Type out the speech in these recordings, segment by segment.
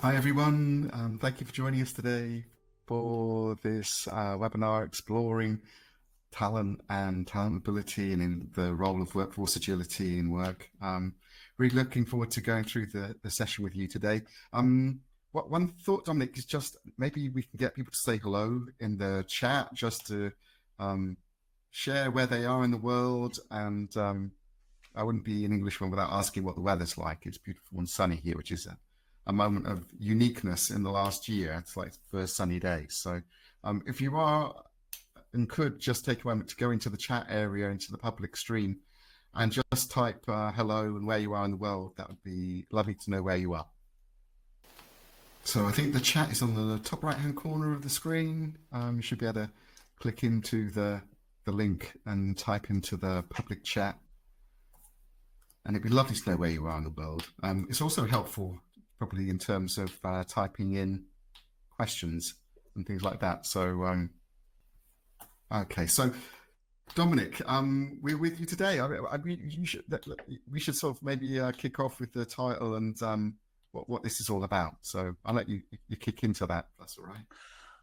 Hi everyone, thank you for joining us today for this webinar exploring talent and talent mobility and in the role of workforce agility in work. Really looking forward to going through the session with you today. One thought, Dominic, is just maybe we can get people to say hello in the chat just to share where they are in the world. And I wouldn't be an Englishman without asking what the weather's like. It's beautiful and sunny here, which is a moment of uniqueness in the last year. It's like the first sunny day. So if you are and could just take a moment to go into the chat area, into the public stream, and just type hello and where you are in the world, that would be lovely to know where you are. So I think the chat is on the top right-hand corner of the screen. You should be able to click into the link and type into the public chat. And it'd be lovely to know where you are in the world. It's also helpful probably in terms of typing in questions and things like that. So, okay, so Dominic, we're with you today. We should sort of maybe kick off with the title and what this is all about. So I'll let you kick into that. If that's all right.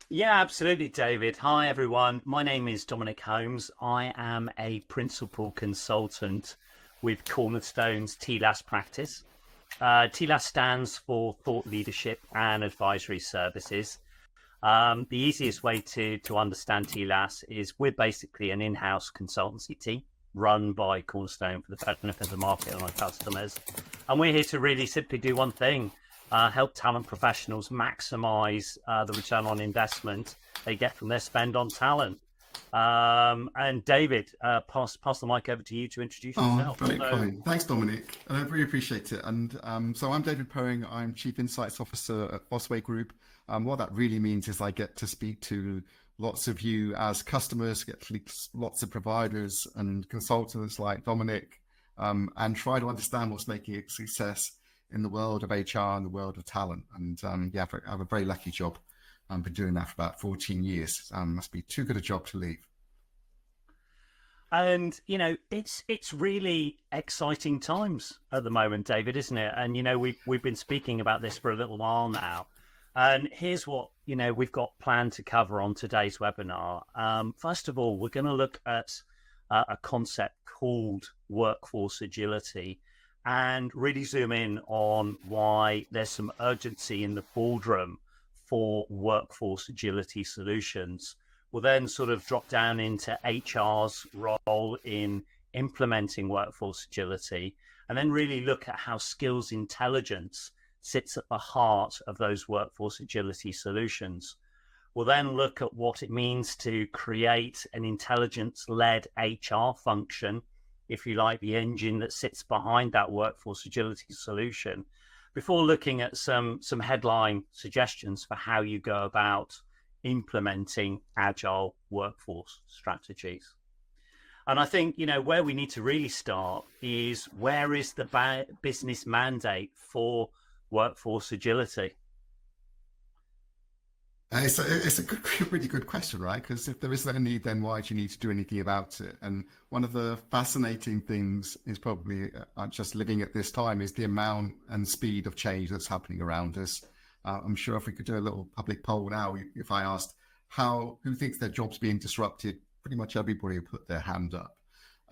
Yeah, absolutely, David. Hi, everyone. My name is Dominic Holmes. I am a principal consultant with Cornerstone's TLAS practice. TLAS stands for Thought Leadership and Advisory Services. The easiest way to understand TLAS is we're basically an in-house consultancy team run by Cornerstone for the benefit of the market and our customers. And we're here to really simply do one thing, help talent professionals maximize the return on investment they get from their spend on talent. And David, pass the mic over to you to introduce yourself. Very kind. Thanks, Dominic. And I really appreciate it. And so I'm David Poing. I'm Chief Insights Officer at Fosway Group. What that really means is I get to speak to lots of you as customers, get to speak to lots of providers and consultants like Dominic, and try to understand what's making a success in the world of HR and the world of talent. And yeah, I have a very lucky job. I've been doing that for about 14 years. Must be too good a job to leave. And you know, it's really exciting times at the moment, David, isn't it? And you know, we've been speaking about this for a little while now. And here's what we've got planned to cover on today's webinar. First of all, we're going to look at a concept called workforce agility, and really zoom in on why there's some urgency in the boardroom for workforce agility solutions. We'll then sort of drop down into HR's role in implementing workforce agility, and then really look at how skills intelligence sits at the heart of those workforce agility solutions. We'll then look at what it means to create an intelligence-led HR function, if you like, the engine that sits behind that workforce agility solution, before looking at some headline suggestions for how you go about implementing agile workforce strategies. And I think, where we need to really start is, where is the business mandate for workforce agility? It's a really good question, right? Because if there is no need, then why do you need to do anything about it? And one of the fascinating things is probably just living at this time is the amount and speed of change that's happening around us. I'm sure if we could do a little public poll now, if I asked who thinks their job's being disrupted, pretty much everybody would put their hand up.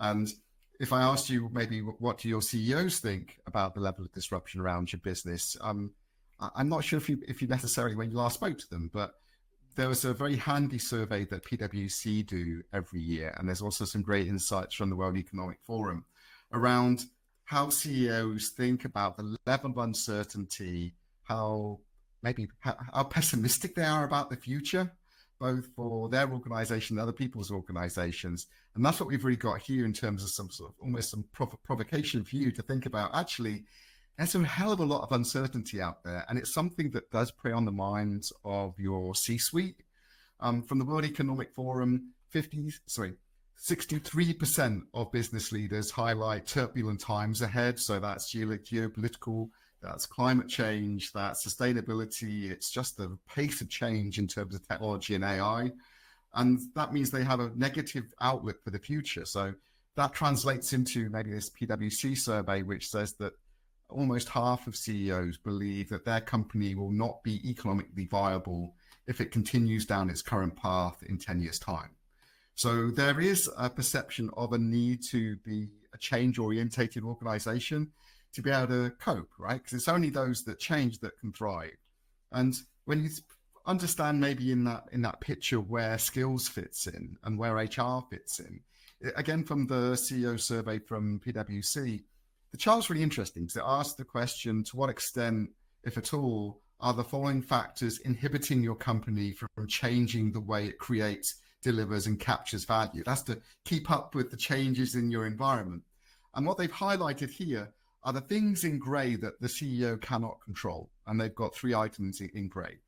And if I asked you maybe what do your CEOs think about the level of disruption around your business, I'm not sure if you necessarily when you last spoke to them, but there was a very handy survey that PwC do every year, and there's also some great insights from the World Economic Forum around how CEOs think about the level of uncertainty, how pessimistic they are about the future, both for their organization and other people's organizations. And that's what we've really got here in terms of some sort of almost some provocation for you to think about. Actually, there's a hell of a lot of uncertainty out there, and it's something that does prey on the minds of your C-suite. From the World Economic Forum, 63% of business leaders highlight turbulent times ahead. So that's geopolitical, that's climate change, that's sustainability. It's just the pace of change in terms of technology and AI. And that means they have a negative outlook for the future. So that translates into maybe this PwC survey, which says that almost half of CEOs believe that their company will not be economically viable if it continues down its current path in 10 years' time. So there is a perception of a need to be a change-orientated organization to be able to cope, right? Because it's only those that change that can thrive. And when you understand maybe in that picture where skills fits in and where HR fits in, again, from the CEO survey from PwC, the chart's really interesting because it asks the question, to what extent, if at all, are the following factors inhibiting your company from changing the way it creates, delivers, and captures value? That's to keep up with the changes in your environment. And what they've highlighted here are the things in grey that the CEO cannot control. And they've got 3 items in grey.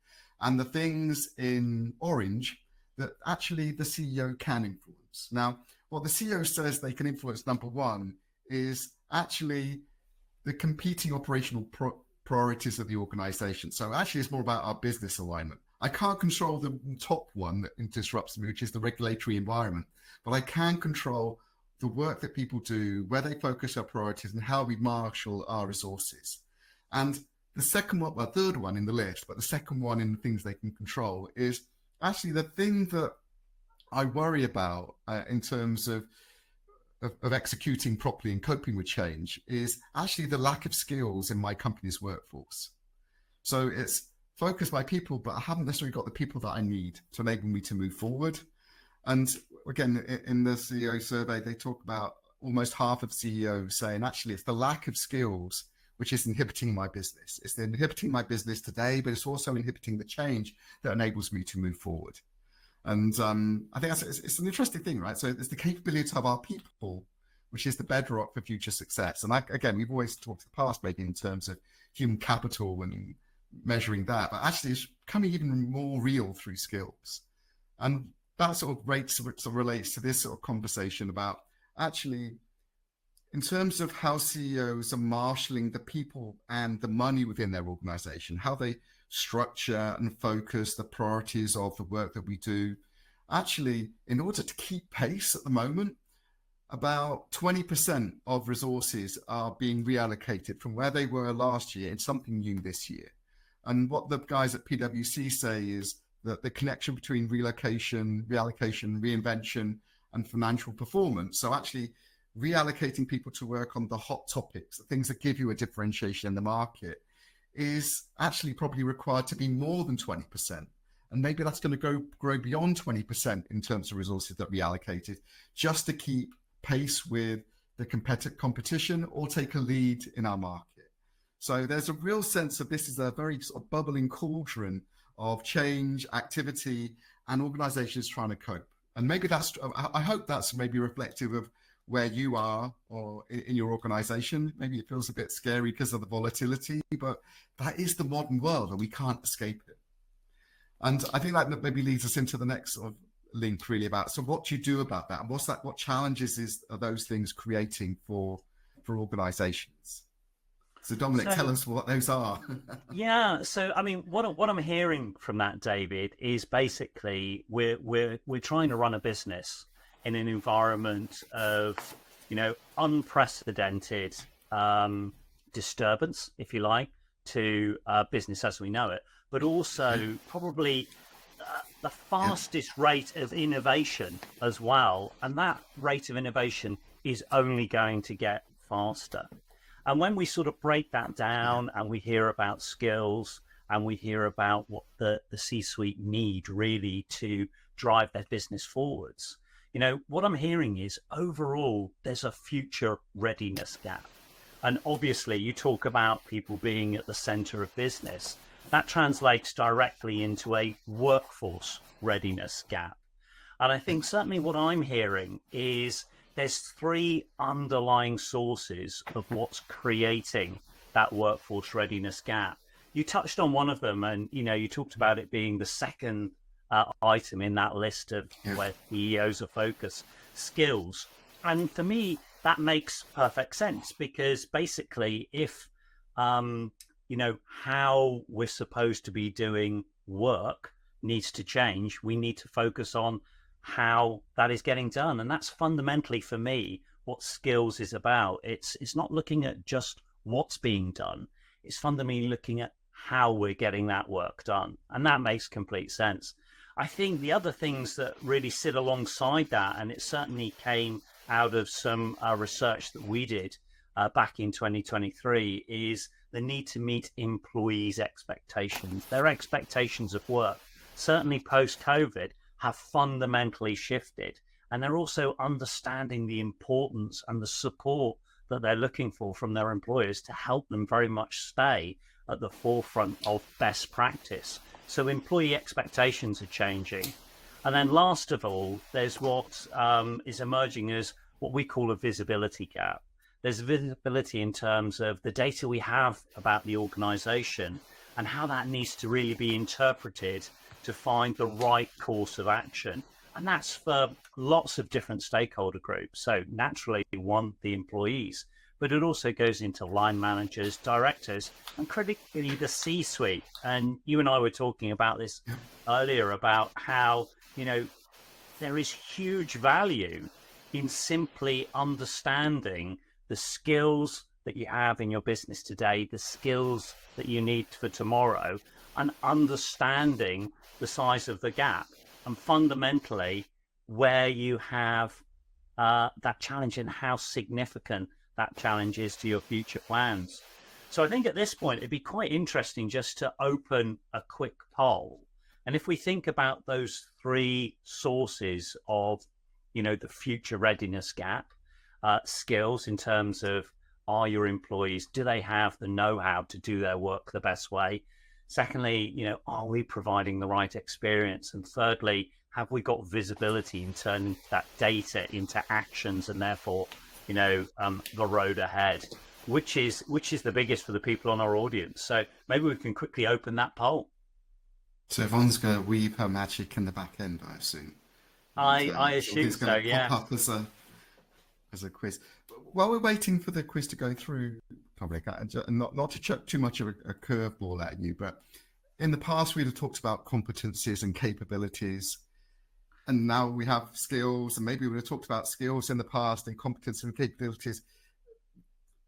And the things in orange that actually the CEO can influence. Now, what the CEO says they can influence, number one, is actually the competing operational priorities of the organization. So actually it's more about our business alignment. I can't control the top one that disrupts me, which is the regulatory environment, but I can control the work that people do, where they focus our priorities, and how we marshal our resources. And the second one, well, third one in the list, but the second one in the things they can control is actually the thing that I worry about in terms of executing properly and coping with change is actually the lack of skills in my company's workforce. So it's focused by people, but I haven't necessarily got the people that I need to enable me to move forward. And again, in the CEO survey, they talk about almost half of CEOs saying, actually, it's the lack of skills which is inhibiting my business. It's inhibiting my business today, but it's also inhibiting the change that enables me to move forward. And I think it's an interesting thing, right? So it's the capability of our people, which is the bedrock for future success. And again, we've always talked in the past, maybe in terms of human capital and measuring that, but actually it's becoming even more real through skills. And that sort of relates to this sort of conversation about actually, in terms of how CEOs are marshalling the people and the money within their organization, how they structure and focus the priorities of the work that we do. Actually, in order to keep pace at the moment, about 20% of resources are being reallocated from where they were last year in something new this year. And what the guys at PwC say is that the connection between relocation, reallocation, reinvention, and financial performance. So actually reallocating people to work on the hot topics, the things that give you a differentiation in the market, is actually probably required to be more than 20%. And maybe that's going to grow beyond 20% in terms of resources that we allocated, just to keep pace with the competition or take a lead in our market. So there's a real sense of this is a very sort of bubbling cauldron of change, activity, and organizations trying to cope. And maybe I hope that's maybe reflective of where you are or in your organization. Maybe it feels a bit scary because of the volatility, but that is the modern world and we can't escape it. And I think that maybe leads us into the next sort of link really about, so what do you do about that? And what challenges are those things creating for organizations? So Dominic, tell us what those are. Yeah. So, I mean, what I'm hearing from that, David, is basically we're trying to run a business in an environment of, unprecedented disturbance, if you like, to business as we know it, but also probably the fastest rate of innovation as well. And that rate of innovation is only going to get faster. And when we sort of break that down and we hear about skills and we hear about what the C-suite need really to drive their business forwards, what I'm hearing is overall there's a future readiness gap. And obviously you talk about people being at the center of business. That translates directly into a workforce readiness gap. And I think certainly what I'm hearing is there's 3 underlying sources of what's creating that workforce readiness gap. You touched on one of them, and you talked about it being the second item in that list of where CEOs are focused, skills. And for me, that makes perfect sense, because basically if how we're supposed to be doing work needs to change, we need to focus on how that is getting done. And that's fundamentally for me what skills is about. It's not looking at just what's being done. It's fundamentally looking at how we're getting that work done. And that makes complete sense. I think the other things that really sit alongside that, and it certainly came out of some research that we did back in 2023, is the need to meet employees' expectations. Their expectations of work, certainly post-COVID, have fundamentally shifted. And they're also understanding the importance and the support that they're looking for from their employers to help them very much stay at the forefront of best practice. So employee expectations are changing. And then last of all, there's what is emerging as what we call a visibility gap. There's visibility in terms of the data we have about the organization and how that needs to really be interpreted to find the right course of action. And that's for lots of different stakeholder groups. So naturally, one, the employees, but it also goes into line managers, directors, and critically the C-suite. And you and I were talking about this earlier about how, there is huge value in simply understanding the skills that you have in your business today, the skills that you need for tomorrow, and understanding the size of the gap and fundamentally where you have that challenge and how significant that challenge is to your future plans. So I think at this point, it'd be quite interesting just to open a quick poll. And if we think about those three sources of, the future readiness gap, skills in terms of, are your employees, do they have the know-how to do their work the best way? Secondly, are we providing the right experience? And thirdly, have we got visibility in turning that data into actions and therefore, the road ahead, which is the biggest for the people on our audience. So maybe we can quickly open that poll. So Yvonne's going to weave her magic in the back end, I assume. I assume so, yeah. Pop up as a quiz. While we're waiting for the quiz to go through, Dominic, not to chuck too much of a curveball at you, but in the past we'd have talked about competencies and capabilities, and now we have skills, and maybe we would have talked about skills in the past and competencies and capabilities.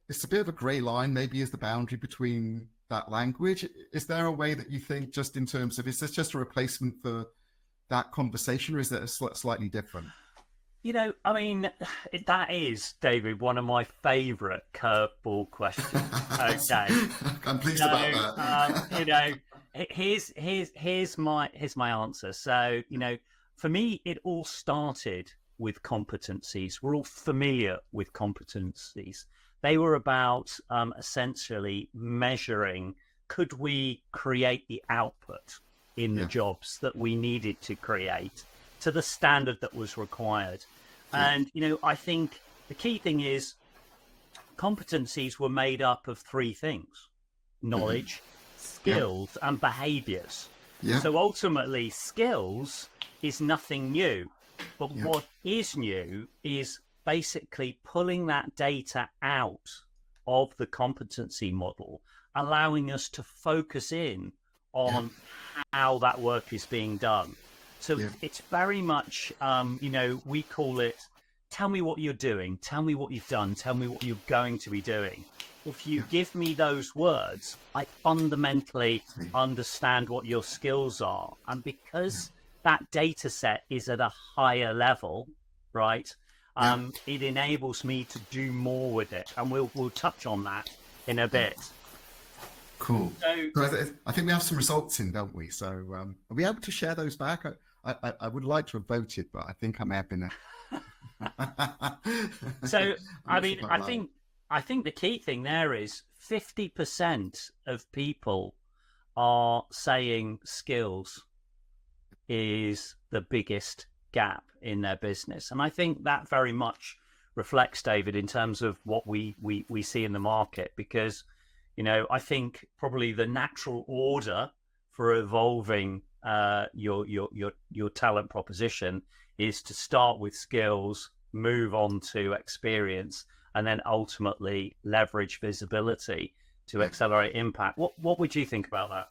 It's a bit of a grey line, maybe, is the boundary between that language. Is there a way that you think, just in terms of, is this just a replacement for that conversation, or is that slightly different? That is, David, one of my favourite curveball questions. Okay, I'm pleased about that. Here's my answer. So, for me, it all started with competencies. We're all familiar with competencies. They were about essentially measuring, could we create the output in the jobs that we needed to create to the standard that was required. And, I think the key thing is competencies were made up of three things: knowledge, skills, and behaviors. Yeah. So ultimately, skills is nothing new. But what is new is basically pulling that data out of the competency model, allowing us to focus in on how that work is being done. So it's very much, we call it, tell me what you're doing, tell me what you've done, tell me what you're going to be doing. If you give me those words, I fundamentally understand what your skills are. And because that data set is at a higher level, right, it enables me to do more with it. And we'll touch on that in a bit. Cool. So I think we have some results in, don't we? So are we able to share those back? I would like to have voted, but I think I may have been. So I think the key thing there is 50% of people are saying skills is the biggest gap in their business, and I think that very much reflects, David, in terms of what we see in the market, because I think probably the natural order for evolving your talent proposition is to start with skills, move on to experience, and then ultimately leverage visibility to accelerate impact. What would you think about that?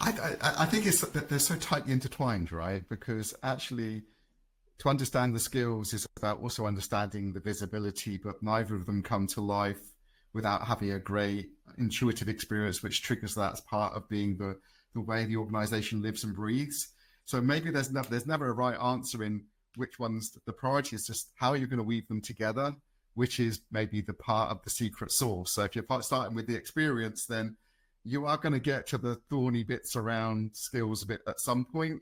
I think it's that they're so tightly intertwined, right? Because actually, to understand the skills is about also understanding the visibility, but neither of them come to life without having a great intuitive experience, which triggers that as part of being the way the organization lives and breathes. So maybe there's never a right answer in which one's the priority. Is just how you're going to weave them together, which is maybe the part of the secret sauce. So if you're starting with the experience, then you are going to get to the thorny bits around skills a bit at some point,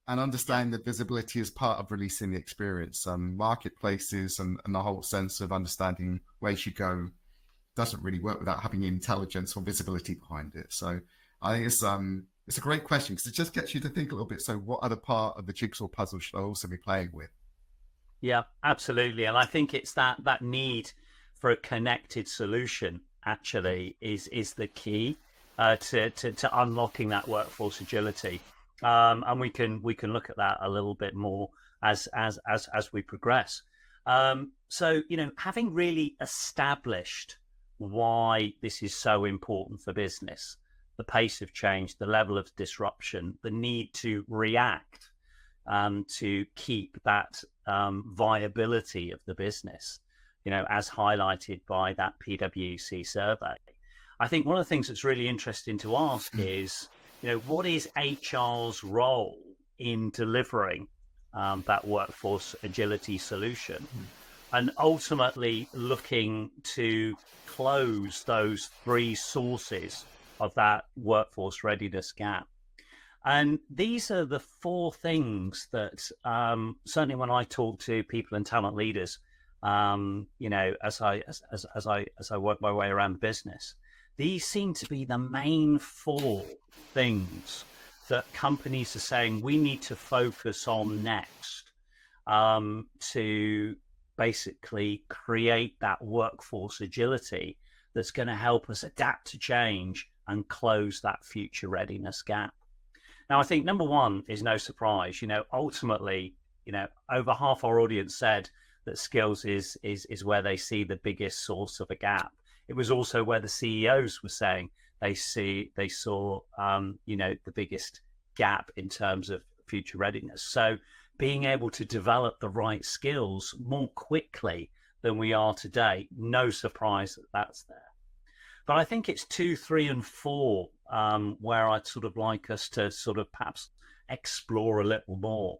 and understanding that visibility is part of releasing the experience. Marketplaces and the whole sense of understanding where you should go doesn't really work without having intelligence or visibility behind it. So I think it's a great question, because it just gets you to think a little bit. So what other part of the jigsaw puzzle should I also be playing with? Yeah, absolutely. And I think it's that need for a connected solution actually is the key to unlocking that workforce agility. And we can look at that a little bit more as we progress. So, having really established why this is so important for business, the pace of change, the level of disruption, the need to react to keep that viability of the business, as highlighted by that PwC survey. I think one of the things that's really interesting to ask is, what is HR's role in delivering that workforce agility solution, and ultimately looking to close those three sources of that workforce readiness gap. And these are the four things that certainly when I talk to people and talent leaders, as I work my way around the business, these seem to be the main four things that companies are saying we need to focus on next, to basically create that workforce agility that's going to help us adapt to change and close that future readiness gap. Now, I think number one is no surprise. Ultimately, over half our audience said that skills is where they see the biggest source of a gap. It was also where the CEOs were saying they saw the biggest gap in terms of future readiness. So being able to develop the right skills more quickly than we are today, no surprise that that's there. But I think it's 2, 3, and 4 where I'd sort of like us to sort of perhaps explore a little more,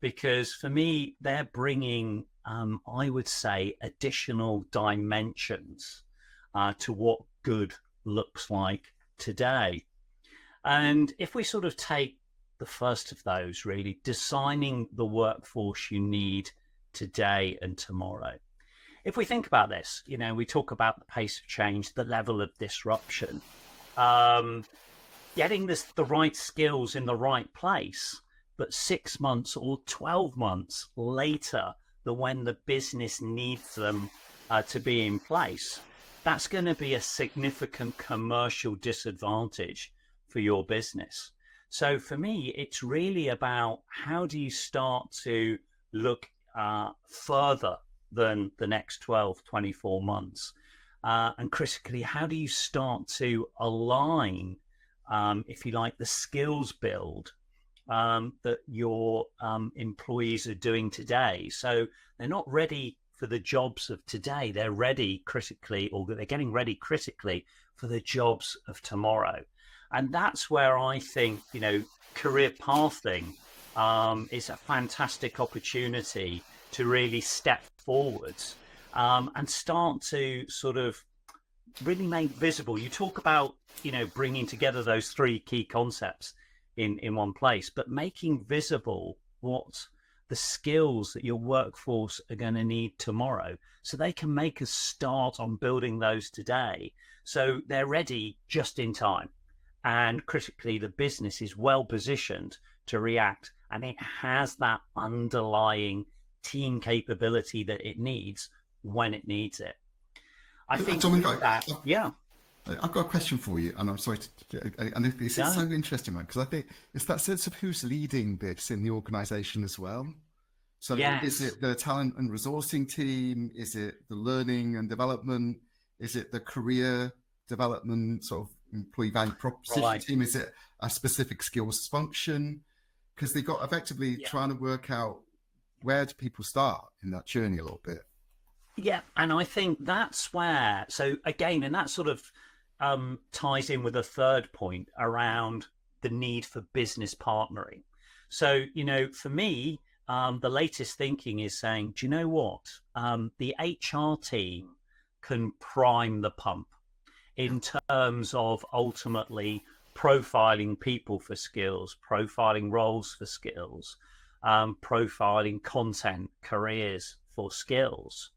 because for me, they're bringing, I would say, additional dimensions to what good looks like today. And if we sort of take the first of those, really designing the workforce you need today and tomorrow. If we think about this, we talk about the pace of change, the level of disruption, getting the right skills in the right place, but 6 months or 12 months later than when the business needs them to be in place, that's going to be a significant commercial disadvantage for your business. So for me, it's really about how do you start to look further than the next 12, 24 months? And critically, how do you start to align, if you like, the skills build that your employees are doing today? So they're not ready for the jobs of today. They're ready critically, or they're getting ready critically for the jobs of tomorrow. And that's where I think, career pathing is a fantastic opportunity to really step forwards and start to sort of really make visible. You talk about, bringing together those three key concepts in one place, but making visible what the skills that your workforce are going to need tomorrow, so they can make a start on building those today, so they're ready just in time. And critically, the business is well positioned to react, and it has that underlying team capability that it needs when it needs it. I think Dominic, yeah. I've got a question for you, and I'm sorry and this is so interesting, man, because I think it's that sense of who's leading this in the organization as well. So Yes. Is it the talent and resourcing team? Is it the learning and development? Is it the career development sort of employee value proposition team? Is it a specific skills function? Because they got effectively trying to work out where do people start in that journey a little bit. Yeah, and I think that's where, so again, and that sort of ties in with a third point around the need for business partnering. So, for me, the latest thinking is saying, do you know what? The HR team can prime the pump in terms of ultimately profiling people for skills, profiling roles for skills, profiling content, careers for skills.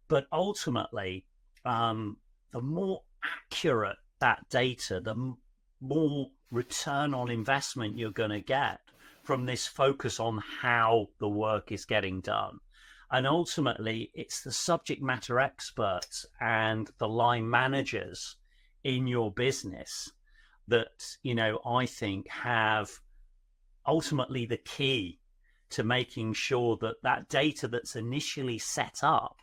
But ultimately, the more accurate that data, the more return on investment you're going to get from this focus on how the work is getting done. And ultimately, it's the subject matter experts and the line managers in your business that, I think have ultimately the key to making sure that that data that's initially set up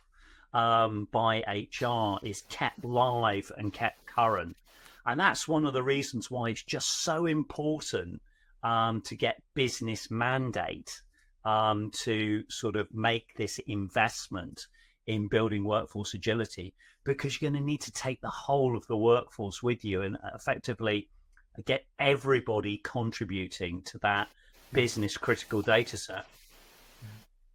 by HR is kept live and kept current. And that's one of the reasons why it's just so important to get business mandate to sort of make this investment in building workforce agility, because you're going to need to take the whole of the workforce with you and effectively get everybody contributing to that business critical data set.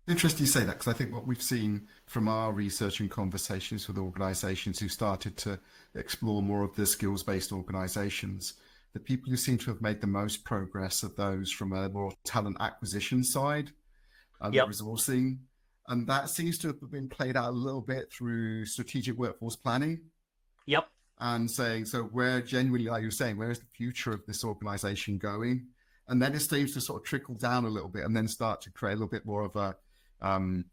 Interesting you say that, because I think what we've seen from our research and conversations with organizations who started to explore more of the skills-based organizations, the people who seem to have made the most progress are those from a more talent acquisition side and Yep. resourcing. And that seems to have been played out a little bit through strategic workforce planning. Yep. And saying, so where genuinely, like you're saying, where is the future of this organization going? And then it seems to sort of trickle down a little bit and then start to create a little bit more of a,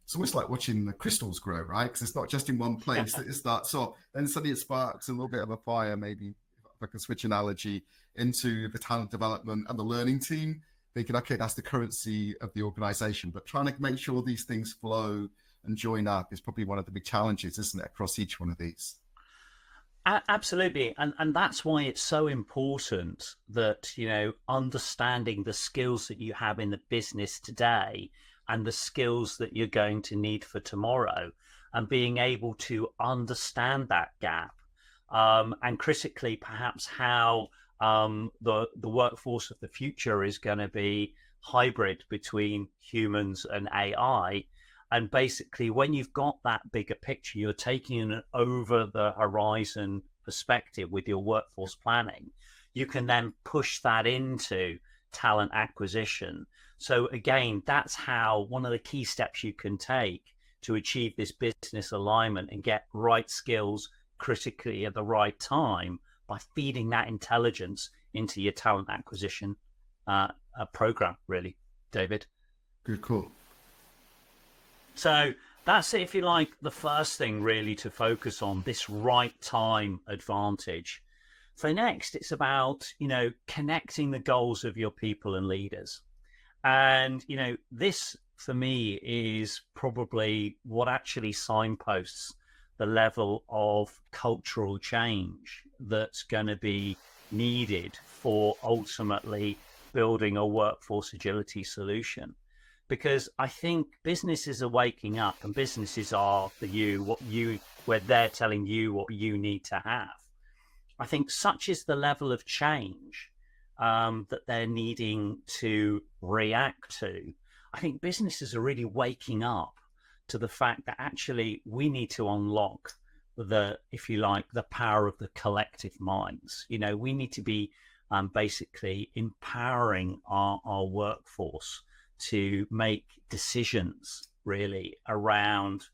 it's almost like watching the crystals grow, right? Because it's not just in one place that it starts off. Then suddenly it sparks a little bit of a fire, maybe, if I can switch analogy, into the talent development and the learning team, thinking, okay, that's the currency of the organization. But trying to make sure these things flow and join up is probably one of the big challenges, isn't it, across each one of these? Absolutely. And that's why it's so important that, understanding the skills that you have in the business today and the skills that you're going to need for tomorrow, and being able to understand that gap, and critically, perhaps how the workforce of the future is going to be hybrid between humans and AI. And basically, when you've got that bigger picture, you're taking an over the horizon perspective with your workforce planning. You can then push that into talent acquisition. So again, that's how one of the key steps you can take to achieve this business alignment and get right skills critically at the right time, by feeding that intelligence into your talent acquisition program, really, David. Good call. So that's, if you like, the first thing really to focus on, this right time advantage. So next, it's about, connecting the goals of your people and leaders. And, this for me is probably what actually signposts the level of cultural change that's going to be needed for ultimately building a workforce agility solution. Because I think businesses are waking up, and businesses are where they're telling you what you need to have. I think such is the level of change that they're needing to react to. I think businesses are really waking up to the fact that actually we need to unlock if you like, the power of the collective minds. We need to be basically empowering our workforce to make decisions really around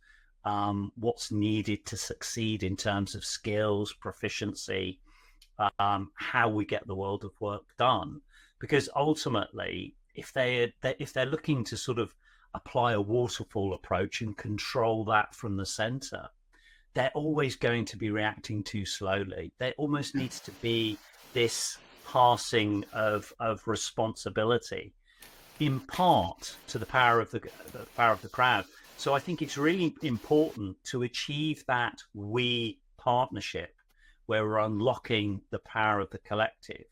what's needed to succeed in terms of skills, proficiency, how we get the world of work done. Because ultimately, if they're looking to sort of apply a waterfall approach and control that from the center, they're always going to be reacting too slowly. There almost needs to be this passing of responsibility, in part to the power of the crowd. So I think it's really important to achieve that we partnership, where we're unlocking the power of the collective.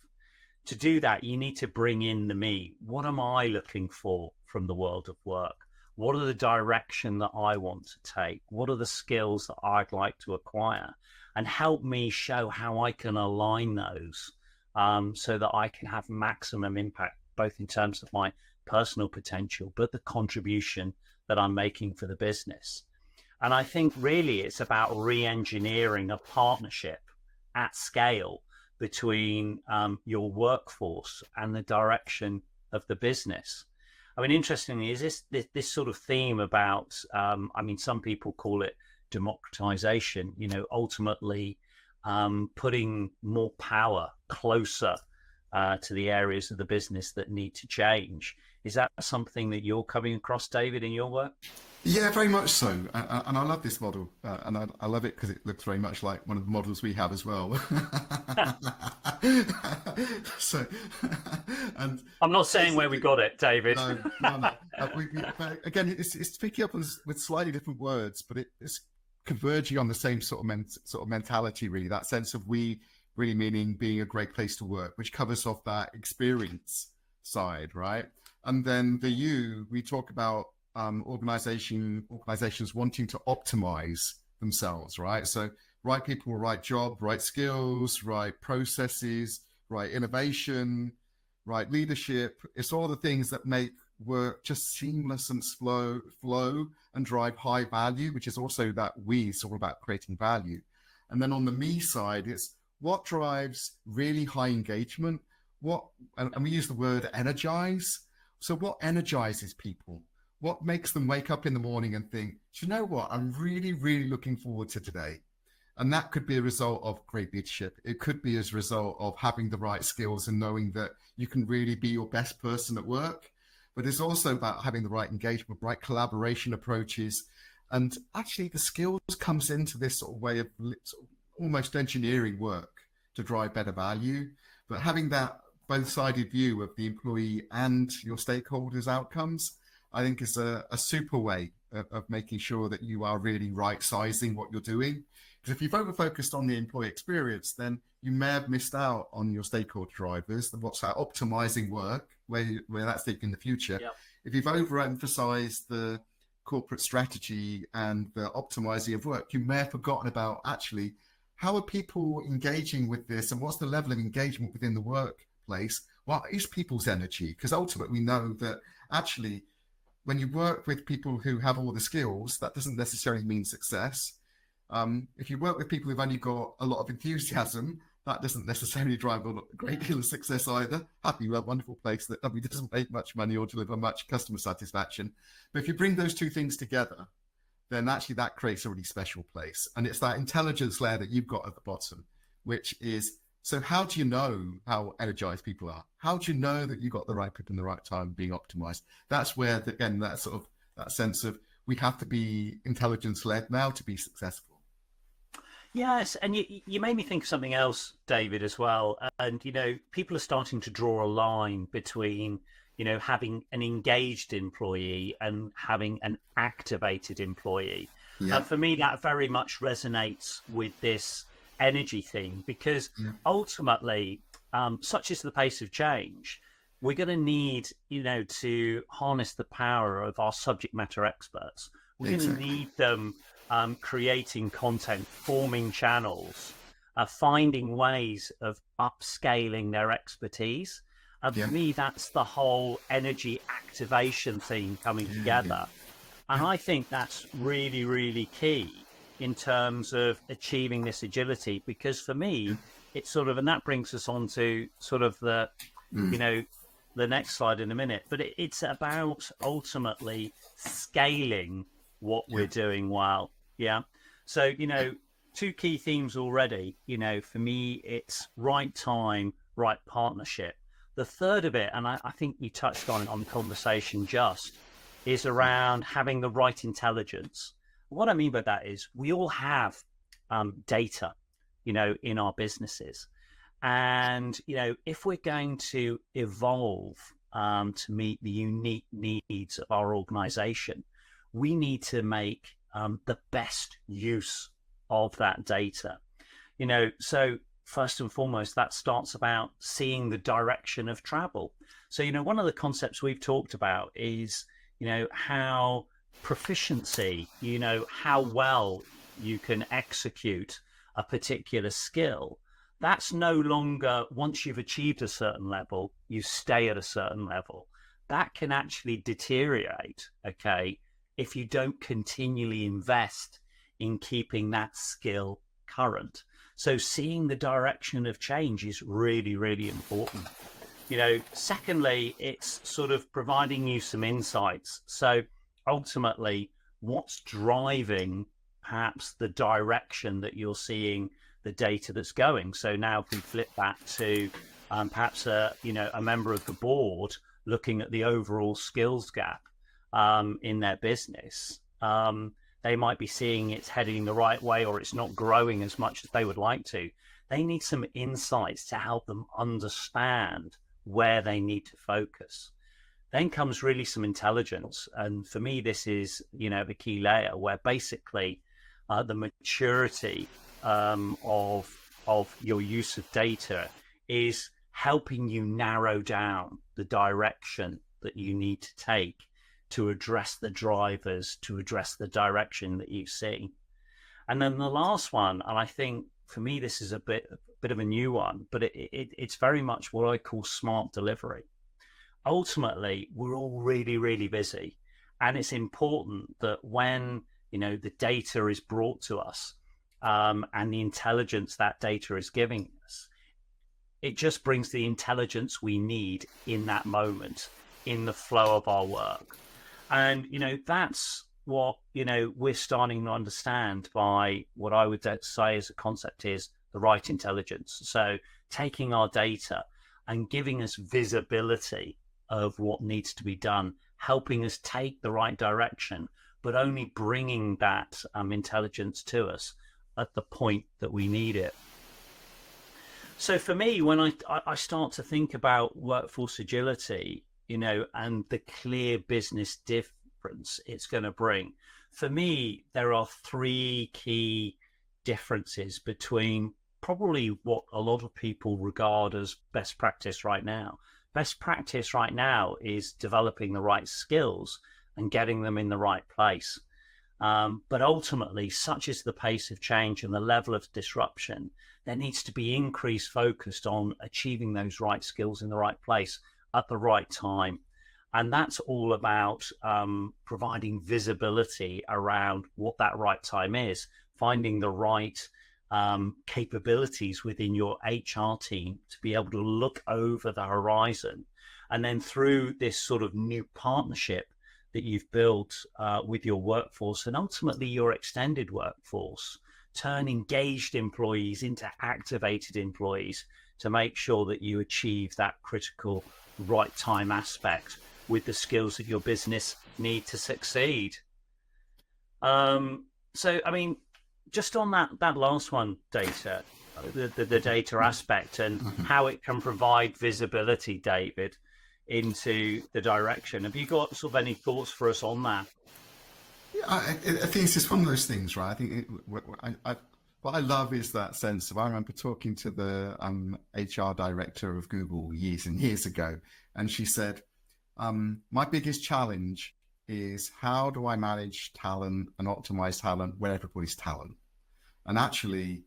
To do that, you need to bring in the me. What am I looking for from the world of work? What are the direction that I want to take? What are the skills that I'd like to acquire? And help me show how I can align those so that I can have maximum impact, both in terms of my personal potential, but the contribution that I'm making for the business. And I think really it's about re-engineering a partnership at scale between your workforce and the direction of the business. I mean, interestingly, is this sort of theme about, I mean, some people call it democratization, ultimately putting more power closer to the areas of the business that need to change. Is that something that you're coming across, David, in your work? Yeah, very much so. And I love this model. And I love it because it looks very much like one of the models we have as well. So, and I'm not saying where we got it, David. no, no, no. But again, it's picking up on with slightly different words, but it's converging on the same sort of mentality, really. That sense of we really meaning being a great place to work, which covers off that experience side, right? And then the U, we talk about organizations wanting to optimize themselves, right? So right people, right job, right skills, right processes, right innovation, right leadership. It's all the things that make work just seamless and flow and drive high value, which is also that we, it's all about creating value. And then on the me side, it's what drives really high engagement, and we use the word energize. So what energizes people? What makes them wake up in the morning and think, do you know what? I'm really, really looking forward to today. And that could be a result of great leadership. It could be as a result of having the right skills and knowing that you can really be your best person at work. But it's also about having the right engagement, right collaboration approaches. And actually the skills comes into this sort of way of almost engineering work to drive better value. But having that both-sided view of the employee and your stakeholders' outcomes, I think is a super way of making sure that you are really right-sizing what you're doing. Because if you've over-focused on the employee experience, then you may have missed out on your stakeholder drivers, what's that optimizing work, where that's taking the future. Yep. If you've overemphasized the corporate strategy and the optimizing of work, you may have forgotten about actually how are people engaging with this and what's the level of engagement within the workplace? What is people's energy? Because ultimately we know that actually when you work with people who have all the skills, that doesn't necessarily mean success. If you work with people who've only got a lot of enthusiasm, that doesn't necessarily drive a great deal of success either. Happy, wonderful place that doesn't make much money or deliver much customer satisfaction. But if you bring those two things together, then actually that creates a really special place. And it's that intelligence layer that you've got at the bottom, which is, so how do you know how energized people are? How do you know that you got the right people in the right time being optimized? That's where, again, that sort of that sense of we have to be intelligence led now to be successful. Yes, and you made me think of something else, David, as well. And, people are starting to draw a line between, having an engaged employee and having an activated employee. Yeah. For me, that very much resonates with this energy thing, because ultimately, such is the pace of change, we're going to need, to harness the power of our subject matter experts. We're going to need them creating content, forming channels, finding ways of upscaling their expertise. For me, that's the whole energy activation theme coming together. And I think that's really, really key in terms of achieving this agility, because for me, it's sort of, and that brings us on to sort of the, the next slide in a minute, but it's about ultimately scaling what we're doing well. Yeah. So, two key themes already, for me, it's right time, right partnership. The third of it, and I think you touched on it on the conversation is around having the right intelligence. What I mean by that is we all have data, in our businesses. And, if we're going to evolve to meet the unique needs of our organization, we need to make the best use of that data. So first and foremost, that starts about seeing the direction of travel. So, one of the concepts we've talked about is, how proficiency, how well you can execute a particular skill. That's no longer, once you've achieved a certain level, you stay at a certain level. That can actually deteriorate, okay, if you don't continually invest in keeping that skill current. So seeing the direction of change is really, really important. Secondly, it's sort of providing you some insights. So ultimately, what's driving perhaps the direction that you're seeing the data that's going? So now if we flip back to perhaps a member of the board looking at the overall skills gap in their business, they might be seeing it's heading the right way or it's not growing as much as they would like to. They need some insights to help them understand where they need to focus. Then comes really some intelligence. And for me, this is, the key layer where basically the maturity of your use of data is helping you narrow down the direction that you need to take to address the drivers, to address the direction that you see. And then the last one, and I think for me, this is a bit of a new one, but it's very much what I call smart delivery. Ultimately, we're all really, really busy. And it's important that when, the data is brought to us and the intelligence that data is giving us, it just brings the intelligence we need in that moment, in the flow of our work. And, that's what, we're starting to understand by what I would say as a concept is the right intelligence. So taking our data and giving us visibility of what needs to be done, helping us take the right direction, but only bringing that intelligence to us at the point that we need it. So for me, when I start to think about workforce agility, and the clear business difference it's going to bring, for me, there are three key differences between probably what a lot of people regard as best practice right now. Best practice right now is developing the right skills and getting them in the right place. But ultimately, such is the pace of change and the level of disruption, there needs to be increased focus on achieving those right skills in the right place at the right time. And that's all about providing visibility around what that right time is, finding the right capabilities within your HR team to be able to look over the horizon. And then through this sort of new partnership that you've built with your workforce and ultimately your extended workforce, turn engaged employees into activated employees to make sure that you achieve that critical right time aspect with the skills that your business need to succeed. So, I mean, just on that last one, data, the data aspect and how it can provide visibility, David, into the direction. Have you got sort of any thoughts for us on that? Yeah, I think it's just one of those things, right? I think what I love is that sense of, I remember talking to the HR director of Google years and years ago, and she said, my biggest challenge is how do I manage talent and optimize talent where everybody's talent? And actually,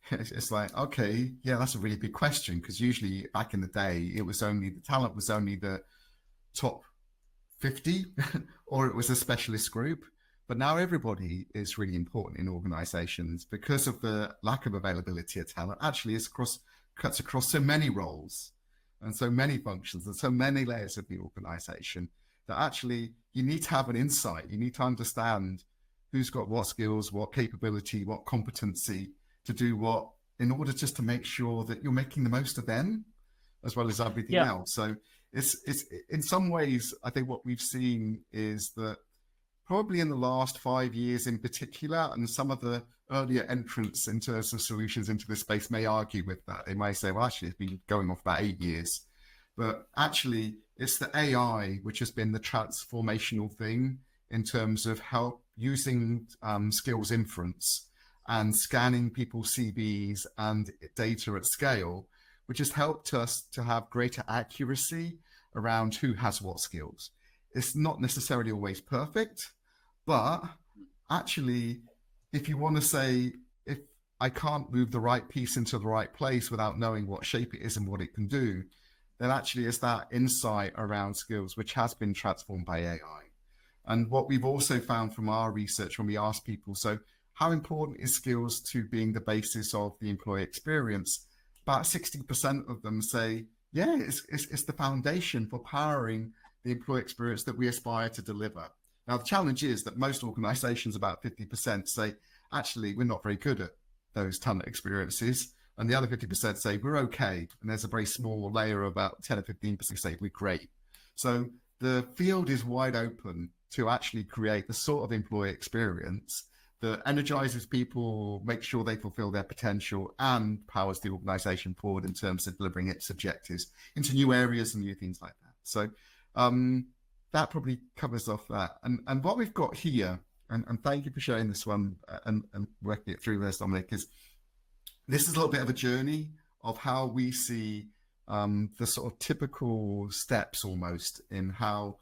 it's like, okay, yeah, that's a really big question, because usually back in the day, it was only the talent was only the top 50 or it was a specialist group. But now everybody is really important in organizations because of the lack of availability of talent. Actually, it cuts across so many roles and so many functions and so many layers of the organization that actually you need to have an insight. You need to understand who's got what skills, what capability, what competency to do what, in order just to make sure that you're making the most of them as well as everything else. So it's in some ways, I think what we've seen is that probably in the last 5 years in particular, and some of the earlier entrants in terms of solutions into this space may argue with that. They may say, well, actually, it's been going off about 8 years. But actually, it's the AI which has been the transformational thing in terms of help using skills inference and scanning people's CVs and data at scale, which has helped us to have greater accuracy around who has what skills. it's not necessarily always perfect, but actually, if you want to say, if I can't move the right piece into the right place without knowing what shape it is and what it can do, then actually it's that insight around skills which has been transformed by AI. And what we've also found from our research when we ask people, so how important is skills to being the basis of the employee experience? About 60% of them say, yeah, it's the foundation for powering the employee experience that we aspire to deliver. Now, the challenge is that most organizations, about 50%, say, actually, we're not very good at those talent experiences. And the other 50% say, we're okay. And there's a very small layer of about 10 or 15% say, we're great. So the field is wide open to actually create the sort of employee experience that energizes people, makes sure they fulfill their potential, and powers the organization forward in terms of delivering its objectives into new areas and new things like that. So that probably covers off that. And what we've got here, and thank you for sharing this one and working it through with us, Dominic, is this is a little bit of a journey of how we see the sort of typical steps almost in how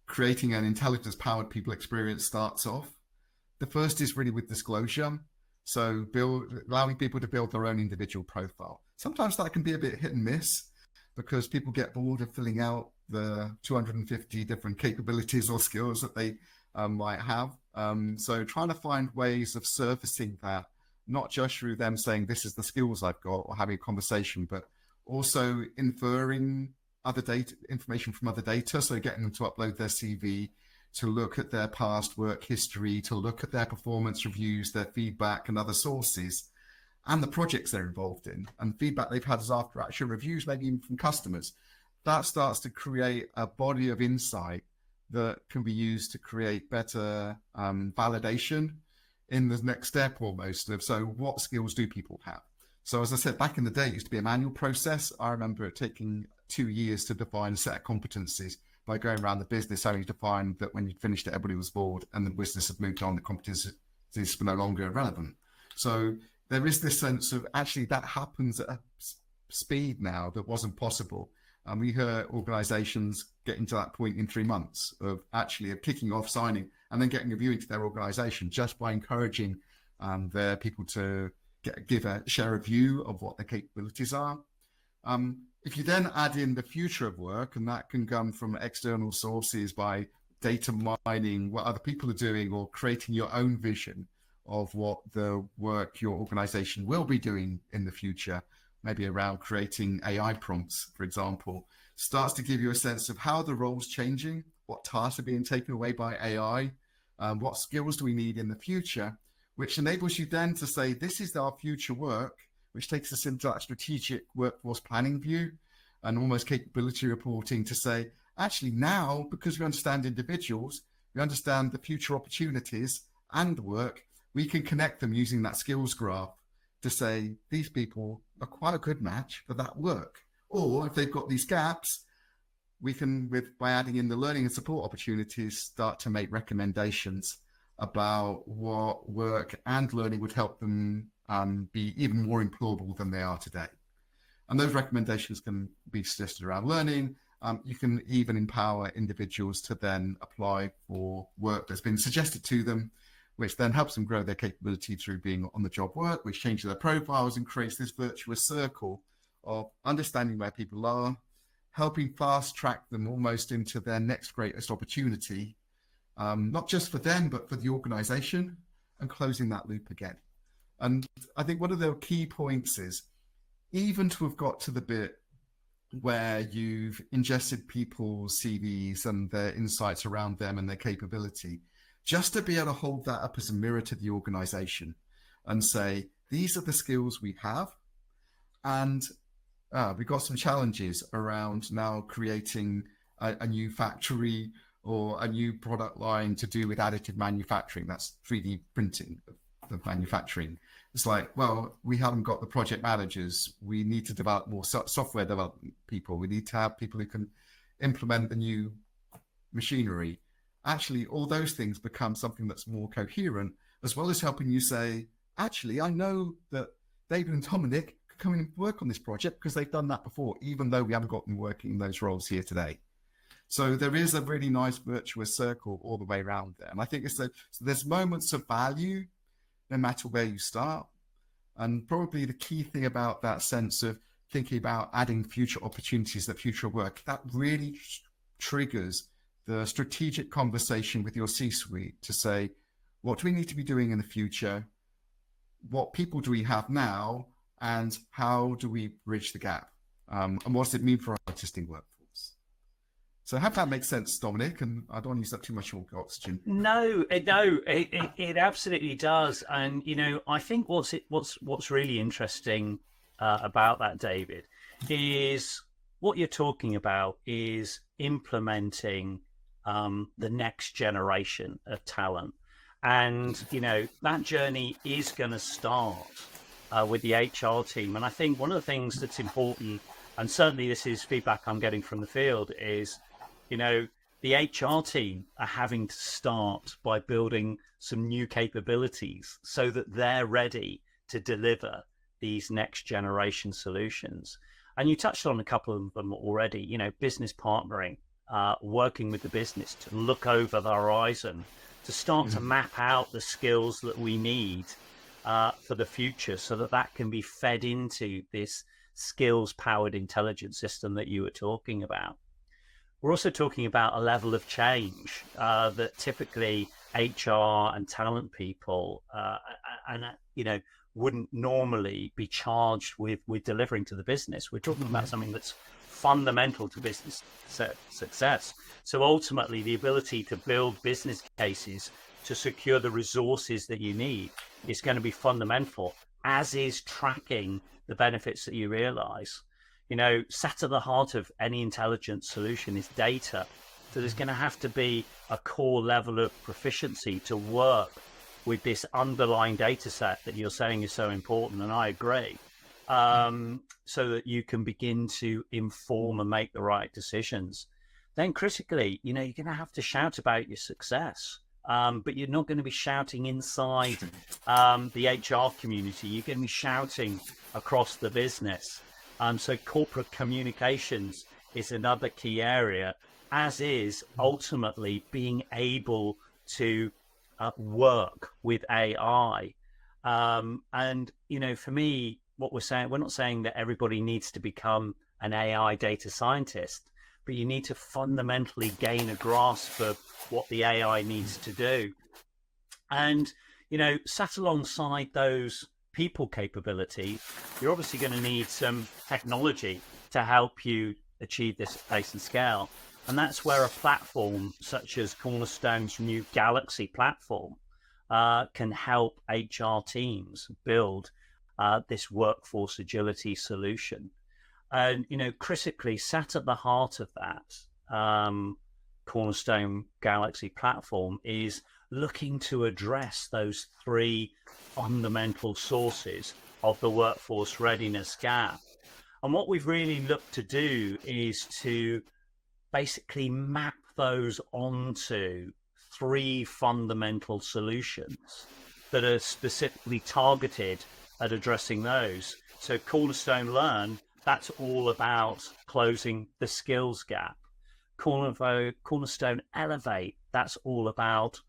creating an intelligence-powered people experience starts off. The first is really with disclosure. So allowing people to build their own individual profile. Sometimes that can be a bit hit and miss because people get bored of filling out the 250 different capabilities or skills that they might have. So trying to find ways of surfacing that, not just through them saying, this is the skills I've got, or having a conversation, but also inferring other data, information from other data. So getting them to upload their CV, to look at their past work history, to look at their performance reviews, their feedback and other sources, and the projects they're involved in, and feedback they've had as after action reviews, maybe even from customers. That starts to create a body of insight that can be used to create better validation in the next step almost of, so what skills do people have? So as I said, back in the day, it used to be a manual process. I remember it taking 2 years to define a set of competencies by going around the business, only to find that when you'd finished it, everybody was bored and the business had moved on, the competencies were no longer relevant. So there is this sense of actually that happens at a speed now that wasn't possible. And we heard organizations getting to that point in 3 months of actually kicking off, signing, and then getting a view into their organization just by encouraging their people to share a view of what their capabilities are. If you then add in the future of work, and that can come from external sources by data mining, what other people are doing, or creating your own vision of what the work your organization will be doing in the future, maybe around creating AI prompts, for example, starts to give you a sense of how the role's changing, what tasks are being taken away by AI, what skills do we need in the future, which enables you then to say, this is our future work, which takes us into that strategic workforce planning view and almost capability reporting to say, actually now, because we understand individuals, we understand the future opportunities and work, we can connect them using that skills graph to say, these people are quite a good match for that work. Or if they've got these gaps, we can, by adding in the learning and support opportunities, start to make recommendations about what work and learning would help them be even more employable than they are today. And those recommendations can be suggested around learning. You can even empower individuals to then apply for work that's been suggested to them, which then helps them grow their capability through being on the job work, which changes their profiles and creates this virtuous circle of understanding where people are, helping fast track them almost into their next greatest opportunity, not just for them, but for the organization, and closing that loop again. And I think one of the key points is, even to have got to the bit where you've ingested people's CVs and their insights around them and their capability, just to be able to hold that up as a mirror to the organization and say, these are the skills we have. And we've got some challenges around now creating a new factory or a new product line to do with additive manufacturing. That's 3D printing of manufacturing. It's like, well, we haven't got the project managers. We need to develop more software development people. We need to have people who can implement the new machinery. Actually, all those things become something that's more coherent, as well as helping you say, actually, I know that David and Dominic could come in and work on this project because they've done that before, even though we haven't got them working in those roles here today. So there is a really nice virtuous circle all the way around there. And I think so there's moments of value no matter where you start. And probably the key thing about that sense of thinking about adding future opportunities, that future work, that really triggers the strategic conversation with your C-suite to say, what do we need to be doing in the future? What people do we have now? And how do we bridge the gap? And what does it mean for our existing workforce? So I hope that makes sense, Dominic, and I don't want to use up too much of your oxygen. No, it absolutely does. And I think what's really interesting about that, David, is what you're talking about is implementing the next generation of talent. And that journey is going to start with the HR team. And I think one of the things that's important, and certainly this is feedback I'm getting from the field, is the HR team are having to start by building some new capabilities so that they're ready to deliver these next generation solutions. And you touched on a couple of them already, business partnering, working with the business to look over the horizon, to start to map out the skills that we need for the future so that can be fed into this skills powered intelligence system that you were talking about. We're also talking about a level of change that typically HR and talent people wouldn't normally be charged with delivering to the business. We're talking about something that's fundamental to business success. So ultimately, the ability to build business cases to secure the resources that you need is going to be fundamental, as is tracking the benefits that you realize. Sat at the heart of any intelligence solution is data. So there's going to have to be a core level of proficiency to work with this underlying data set that you're saying is so important. And I agree. So that you can begin to inform and make the right decisions. Then critically, you're going to have to shout about your success. But you're not going to be shouting inside the HR community. You're going to be shouting across the business. So corporate communications is another key area, as is ultimately being able to work with AI. And, for me, what we're not saying that everybody needs to become an AI data scientist, but you need to fundamentally gain a grasp of what the AI needs to do. And, sat alongside those people capabilities, you're obviously going to need some technology to help you achieve this pace and scale. And that's where a platform such as Cornerstone's new Galaxy platform can help HR teams build this workforce agility solution. And, critically sat at the heart of that Cornerstone Galaxy platform is looking to address those three fundamental sources of the workforce readiness gap. And what we've really looked to do is to basically map those onto three fundamental solutions that are specifically targeted at addressing those. So Cornerstone Learn, that's all about closing the skills gap. Cornerstone Elevate, that's all about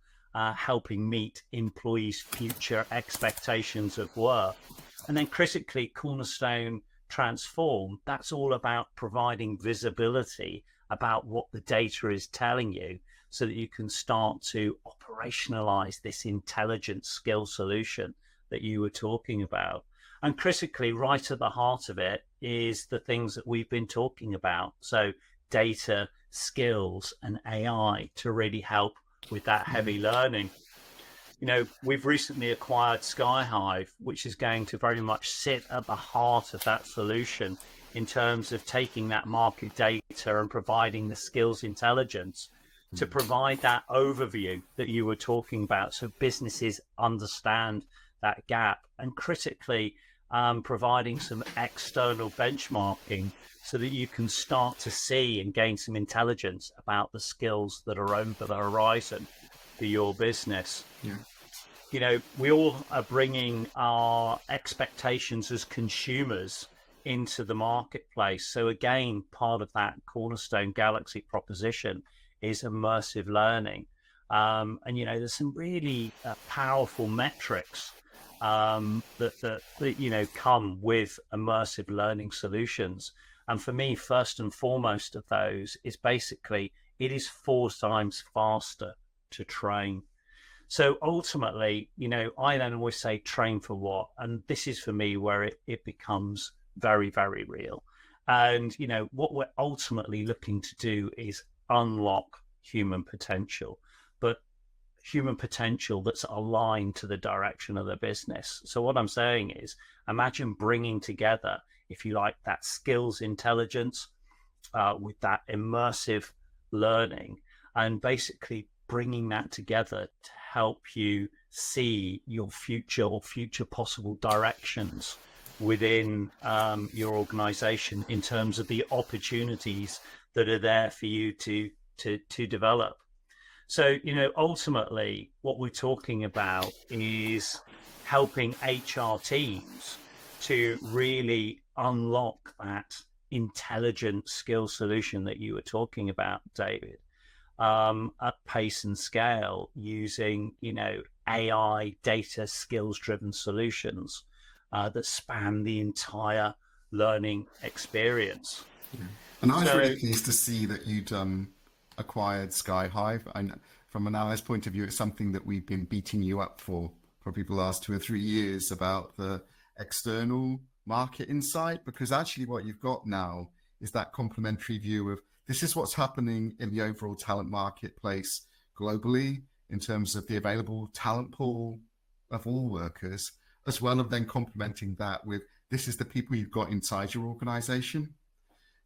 helping meet employees' future expectations of work. And then critically, Cornerstone Transform, that's all about providing visibility about what the data is telling you so that you can start to operationalize this intelligent skill solution that you were talking about. And critically, right at the heart of it is the things that we've been talking about. So data, skills, and AI to really help with that heavy learning. We've recently acquired Skyhive, which is going to very much sit at the heart of that solution in terms of taking that market data and providing the skills intelligence to provide that overview that you were talking about so businesses understand that gap, and critically providing some external benchmarking so that you can start to see and gain some intelligence about the skills that are over the horizon for your business. We all are bringing our expectations as consumers into the marketplace. So again, part of that Cornerstone Galaxy proposition is immersive learning. And there's some really powerful metrics that come with immersive learning solutions. And for me, first and foremost of those is basically it is 4 times faster to train. So ultimately, I then always say train for what? And this is for me where it becomes very, very real. And, what we're ultimately looking to do is unlock human potential, but human potential that's aligned to the direction of the business. So what I'm saying is imagine bringing together, if you like, that skills intelligence with that immersive learning, and basically bringing that together to help you see your future or future possible directions within your organization in terms of the opportunities that are there for you to develop. So, ultimately, what we're talking about is helping HR teams to really unlock that intelligent skill solution that you were talking about, David, at pace and scale using, AI data skills driven solutions that span the entire learning experience. Yeah. And I was So, really pleased to see that you'd acquired Skyhive. And from an analyst point of view, it's something that we've been beating you up for probably the last 2 or 3 years about the external market insight, because actually what you've got now is that complementary view of this is what's happening in the overall talent marketplace globally in terms of the available talent pool of all workers, as well as then complementing that with this is the people you've got inside your organization,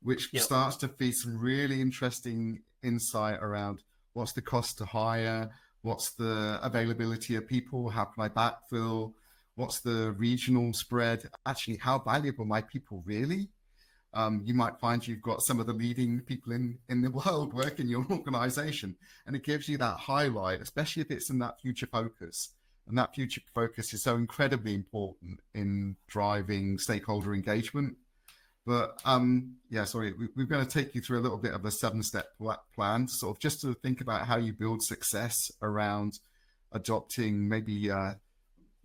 which yeah, starts to feed some really interesting insight around what's the cost to hire, what's the availability of people, how can I backfill, what's the regional spread, actually how valuable are my people really? You might find you've got some of the leading people in the world work in your organization, and it gives you that highlight, especially if it's in that future focus. And that future focus is so incredibly important in driving stakeholder engagement. But we're going to take you through a little bit of a 7-step plan, sort of just to think about how you build success around adopting maybe,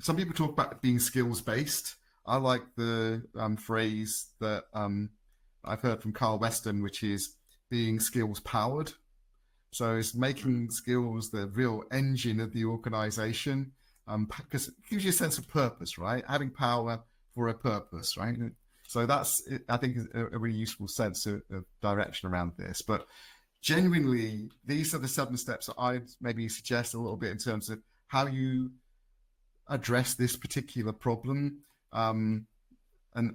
some people talk about being skills based. I like the phrase that I've heard from Carl Weston, which is being skills powered. So it's making skills the real engine of the organization, because it gives you a sense of purpose, right? Having power for a purpose, right? So that's, I think, a really useful sense of direction around this. But genuinely, these are the 7 steps that I'd maybe suggest a little bit in terms of how you address this particular problem, and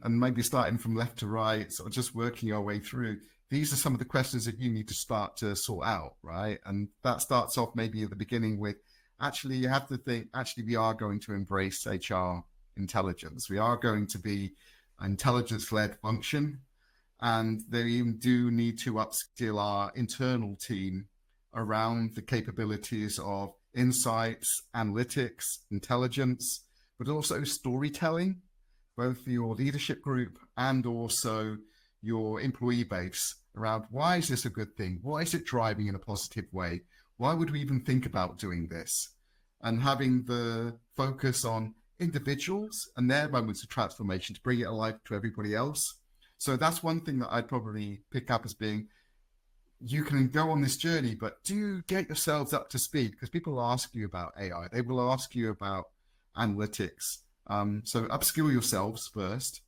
maybe starting from left to right, sort of just working your way through. These are some of the questions that you need to start to sort out, right? And that starts off maybe at the beginning with, actually, you have to think, actually, we are going to embrace HR intelligence. We are going to be an intelligence-led function, and they do need to upskill our internal team around the capabilities of insights, analytics, intelligence, but also storytelling, both for your leadership group and also your employee base around why is this a good thing? Why is it driving in a positive way? Why would we even think about doing this? And having the focus on individuals and their moments of transformation to bring it alive to everybody else. So that's one thing that I'd probably pick up as being, you can go on this journey, but do get yourselves up to speed, because people will ask you about AI. They will ask you about analytics. So upskill yourselves first.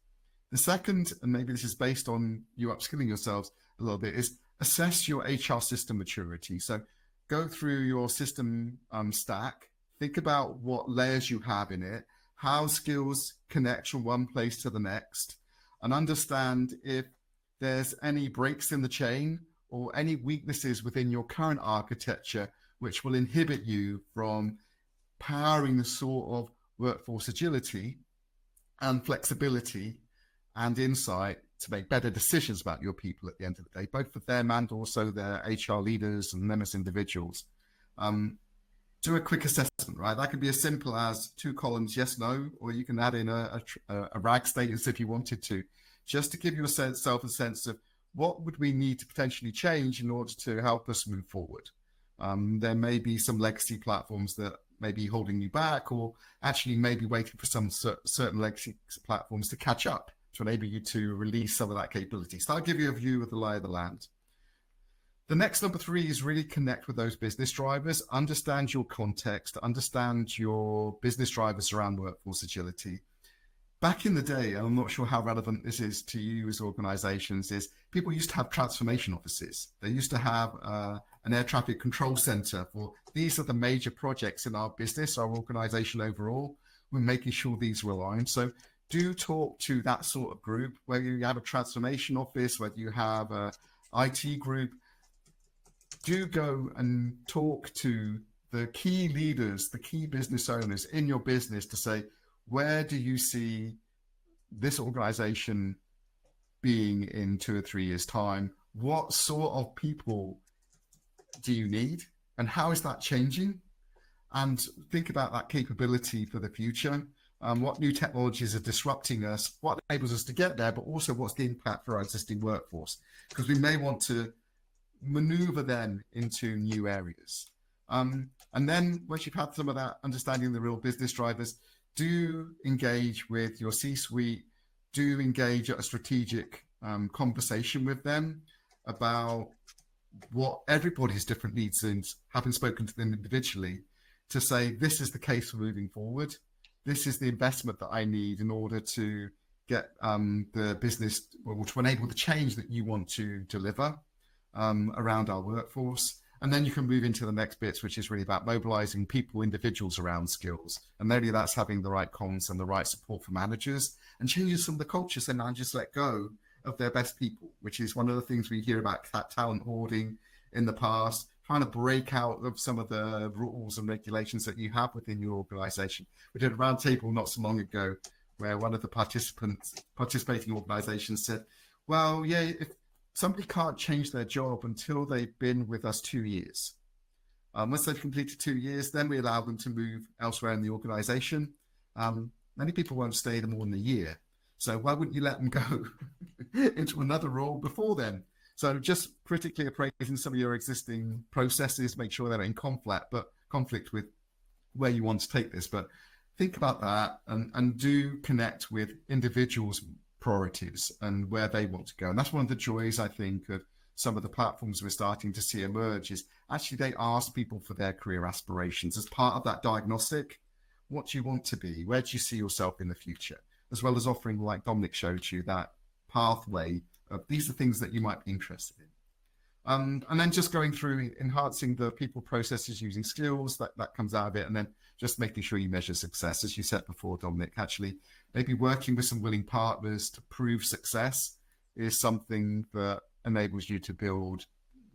The second, and maybe this is based on you upskilling yourselves a little bit, is assess your HR system maturity. So go through your system stack, think about what layers you have in it, how skills connect from one place to the next, and understand if there's any breaks in the chain or any weaknesses within your current architecture which will inhibit you from powering the sort of workforce agility and flexibility and insight to make better decisions about your people at the end of the day, both for them and also their HR leaders and them as individuals. Do a quick assessment, right? That could be as simple as 2 columns, yes, no, or you can add in a RAG status if you wanted to. just to give yourself a sense of what would we need to potentially change in order to help us move forward. There may be some legacy platforms that may be holding you back, or actually maybe waiting for some certain legacy platforms to catch up to enable you to release some of that capability. So I'll give you a view of the lie of the land. The next number 3 is really connect with those business drivers, understand your context, understand your business drivers around workforce agility. Back in the day, and I'm not sure how relevant this is to you as organizations, is people used to have transformation offices. They used to have an air traffic control center for these are the major projects in our business, our organization overall. We're making sure these are aligned. So do talk to that sort of group, whether you have a transformation office, whether you have a IT group. Do go and talk to the key leaders, the key business owners in your business to say, where do you see this organization being in 2 or 3 years' time? What sort of people do you need? And how is that changing? And think about that capability for the future. What new technologies are disrupting us? What enables us to get there? But also what's the impact for our existing workforce? Because we may want to maneuver then into new areas. And then once you've had some of that understanding of the real business drivers, do engage with your C-suite, do engage at a strategic conversation with them about what everybody's different needs and having spoken to them individually to say, this is the case for moving forward. This is the investment that I need in order to get the business, or to enable the change that you want to deliver around our workforce. And then you can move into the next bits, which is really about mobilizing people, individuals around skills. And maybe that's having the right comms and the right support for managers, and changing some of the cultures and managers let go of their best people, which is one of the things we hear about talent hoarding in the past, trying to break out of some of the rules and regulations that you have within your organization. We did a roundtable not so long ago where one of the participating organizations said, well, yeah, if somebody can't change their job until they've been with us 2 years. Once they've completed 2 years, then we allow them to move elsewhere in the organization. Many people won't stay more than a year. So why wouldn't you let them go into another role before then? So just critically appraising some of your existing processes, make sure they're in conflict with where you want to take this. But think about that and do connect with individuals' priorities and where they want to go. And that's one of the joys, I think, of some of the platforms we're starting to see emerge is actually they ask people for their career aspirations as part of that diagnostic. What do you want to be? Where do you see yourself in the future? As well as offering, like Dominic showed you, that pathway of these are things that you might be interested in. And then just going through enhancing the people processes using skills, that comes out of it. And then just making sure you measure success, as you said before, Dominic, actually maybe working with some willing partners to prove success is something that enables you to build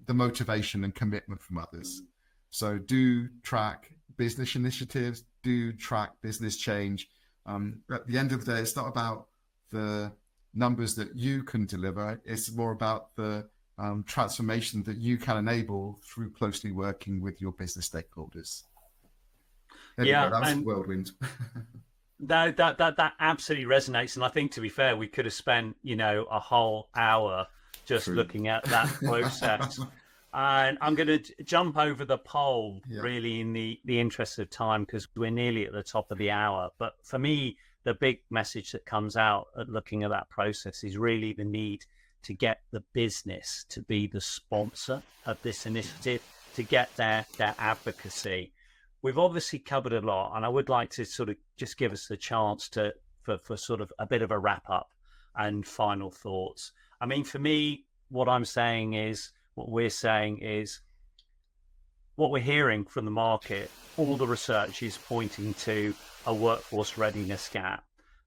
the motivation and commitment from others. So do track business initiatives, do track business change. At the end of the day, it's not about the numbers that you can deliver. It's more about the transformation that you can enable through closely working with your business stakeholders. That was a whirlwind. That absolutely resonates, and I think, to be fair, we could have spent a whole hour just looking at that process. And I'm going to jump over the poll really in the interest of time, because we're nearly at the top of the hour. But for me, the big message that comes out at looking at that process is really the need to get the business to be the sponsor of this initiative, to get their advocacy. We've obviously covered a lot, and I would like to sort of just give us the chance for sort of a bit of a wrap up and final thoughts. I mean, for me, what we're saying is, what we're hearing from the market, all the research is pointing to a workforce readiness gap.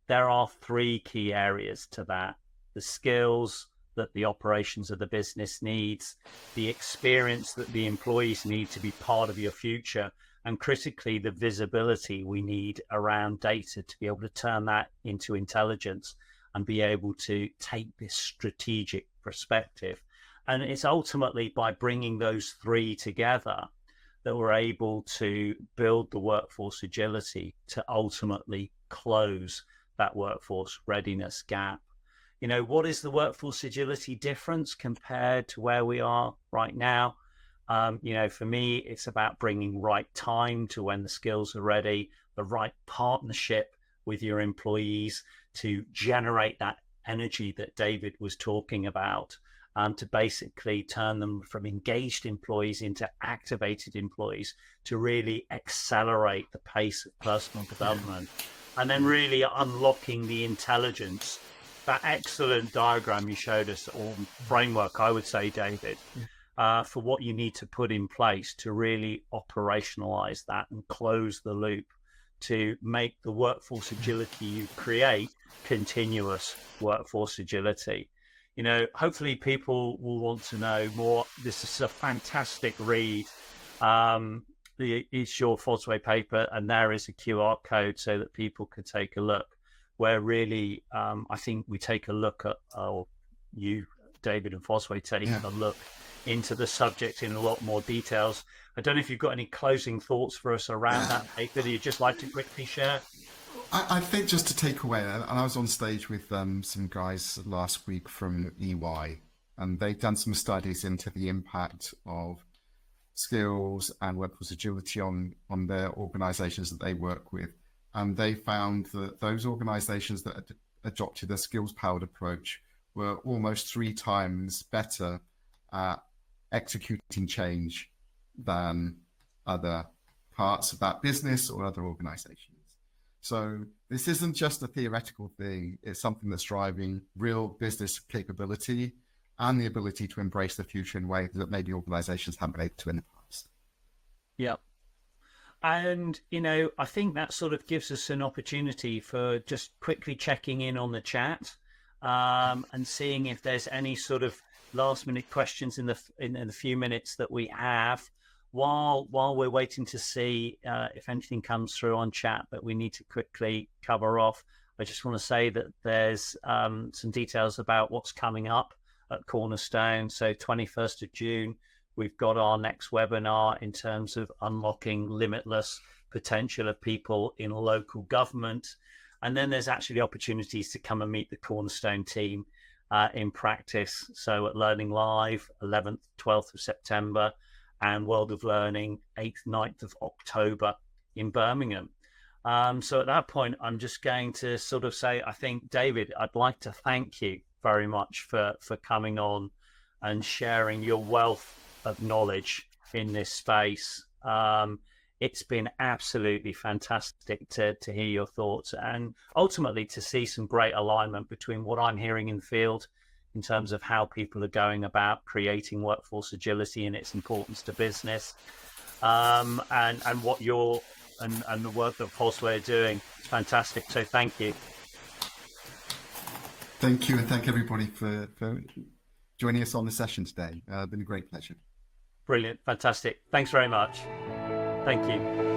There are 3 key areas to that: the skills that the operations of the business needs, the experience that the employees need to be part of your future, and critically, the visibility we need around data to be able to turn that into intelligence and be able to take this strategic perspective. And it's ultimately by bringing those 3 together that we're able to build the workforce agility to ultimately close that workforce readiness gap. what is the workforce agility difference compared to where we are right now? For me, it's about bringing right time to when the skills are ready, the right partnership with your employees to generate that energy that David was talking about, to basically turn them from engaged employees into activated employees, to really accelerate the pace of personal development, and then really unlocking the intelligence. That excellent diagram you showed us, or framework, I would say, David, for what you need to put in place to really operationalize that and close the loop to make the workforce agility you create continuous workforce agility. Hopefully people will want to know more. This is a fantastic read. It's your Fosway paper, and there is a QR code so that people could take a look, where really I think we take a look at, you, David, and Fosway take a look into the subject in a lot more details. I don't know if you've got any closing thoughts for us around that paper that you'd just like to quickly share. I think just to take away, and I was on stage with some guys last week from EY, and they've done some studies into the impact of skills and workforce agility on their organizations that they work with. And they found that those organizations that adopted a skills-powered approach were almost 3 times better at executing change than other parts of that business or other organizations. So this isn't just a theoretical thing. It's something that's driving real business capability and the ability to embrace the future in ways that maybe organizations haven't been able to in the past. Yeah. And, I think that sort of gives us an opportunity for just quickly checking in on the chat, and seeing if there's any sort of last minute questions in the few minutes that we have, while we're waiting to see if anything comes through on chat that we need to quickly cover off. I just want to say that there's some details about what's coming up at Cornerstone. So 21st of June, we've got our next webinar in terms of unlocking limitless potential of people in local government. And then there's actually opportunities to come and meet the Cornerstone team in practice. So at Learning Live, 11th, 12th of September, and World of Learning, 8th, 9th of October in Birmingham. So at that point, I'm just going to sort of say, I think, David, I'd like to thank you very much for coming on and sharing your wealth of knowledge in this space. It's been absolutely fantastic to hear your thoughts, and ultimately to see some great alignment between what I'm hearing in the field in terms of how people are going about creating workforce agility and its importance to business, and what you're and the work that Fosway are doing. It's fantastic. So thank you. Thank you, and thank everybody for joining us on the session today. Been a great pleasure. Brilliant. Fantastic. Thanks very much. Thank you.